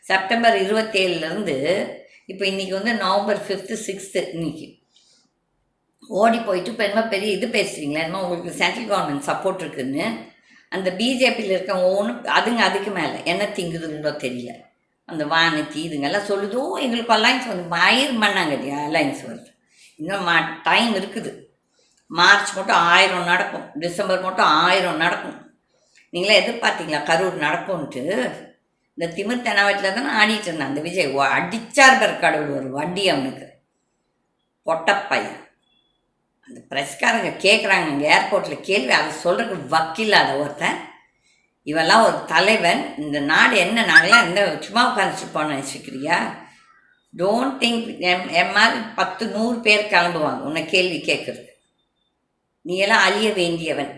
September 27லேருந்து இப்போ இன்றைக்கி வந்து நவம்பர் 5th 6th இன்னைக்கு ஓடி போயிட்டு இப்போ என்ன பெரிய இது பேசுகிறீங்களா என்னமோ உங்களுக்கு சென்ட்ரல் கவர்மெண்ட் சப்போர்ட் இருக்குதுன்னு. அந்த பிஜேபியில் இருக்கவங்க ஒவ்வொன்றும் அதுக்கு மேலே என்ன திங்குதுங்களோ தெரியல. அந்த வானத்தி இதுங்கெல்லாம் சொல்லுதோ எங்களுக்கு அலைன்ஸ் வந்து மயிர் பண்ணாங்க இல்லையா, அலைன்ஸ் வருது. இன்னும் டைம் இருக்குது. மார்ச் மட்டும் 1000 நடக்கும், டிசம்பர் மட்டும் 1000 நடக்கும். நீங்களே எதிர்பார்த்தீங்களா கரூர் நடக்கும்ன்ட்டு? இந்த திமிர் தெனாவட்டில் தானே ஆடிட்டு இருந்தான் அந்த விஜய். அடித்தார் பேர் கடவுள் ஒரு வண்டி அவனுக்கு, பொட்டப்பையன். அந்த ப்ரெஸ்காரங்க கேட்குறாங்க அங்கே ஏர்போர்ட்டில் கேள்வி, அதை சொல்கிறதுக்கு வக்கில்லாத ஒருத்தன். இவெல்லாம் ஒரு தலைவன். இந்த நாடு என்ன, நாங்களாம் இந்த சும்மா உட்காந்துச்சுப்போன்னு நினச்சிக்கிறியா? Don't think. என் மாதிரி 10-100 பேர் கிளம்புவாங்க உன்னை கேள்வி கேட்குறது. நீ எல்லாம் அழிய வேண்டியவன்.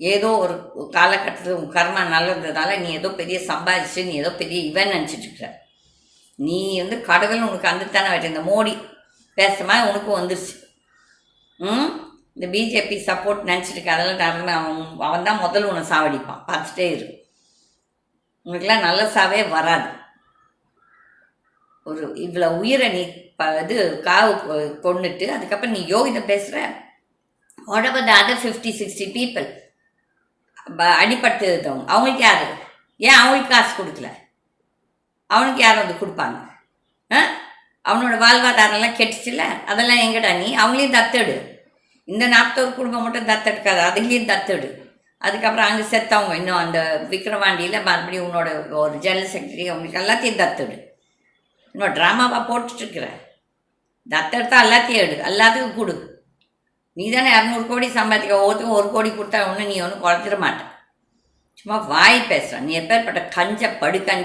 ஏதோ ஒரு காலகட்டத்தில் உன் கர்மா நல்லதுனால நீ ஏதோ பெரிய சம்பாதிச்சு நீ ஏதோ பெரிய இவன் நினச்சிட்ருக்குற. நீ வந்து கடவுள் உனக்கு வந்துத்தானே வச்சு. இந்த மோடி பேசுமா உனக்கும் வந்துருச்சு. இந்த பிஜேபி சப்போர்ட் நினச்சிட்டு அதெல்லாம் அவன் தான் முதல்ல உன்னை சாவடிப்பான். பார்த்துட்டே இரு, உனக்குலாம் நல்ல சாவே வராது. ஒரு இவ்வளோ உயிரை நீ இது காவு கொண்டுட்டு அதுக்கப்புறம் நீ யோகிதை பேசுகிற. Whatever the other 50-60 people அடிபட்டுத்தவங்க, அவங்களுக்கு யார்? ஏன் அவங்களுக்கு காசு கொடுக்கல? அவனுக்கு யாரும் வந்து கொடுப்பாங்க? அவனோட வாழ்வாதாரம்லாம் கெட்டுச்சுல, அதெல்லாம் எங்கடா நீ? அவங்களையும் தத்தெடு. இந்த 40 குடும்பம் மட்டும் தத்தெடுக்காது, அதுலேயும் தத்தெடு. அதுக்கப்புறம் அங்கே செத்தவங்க இன்னும் அந்த விக்ரவாண்டியில் மறுபடியும் உன்னோட ஒரு ஜெனரல் செக்ரட்டரி அவங்களுக்கு எல்லாத்தையும் தத்தெடு. இன்னும் ட்ராமாவாக போட்டுட்ருக்குற. தத்தெடுத்தா எல்லாத்தையும் எடு, எல்லாத்துக்கும் கொடு. நீ தானே 200 கோடி சம்பாதிக்க, ஒவ்வொருத்துக்கும் 1 கோடி கொடுத்தா ஒன்று நீ ஒன்றும் குறைச்சிட மாட்டேன். சும்மா வாய் பேசுகிறான். நீ எப்பேற்பட்ட கஞ்ச படுக்கஞ்ச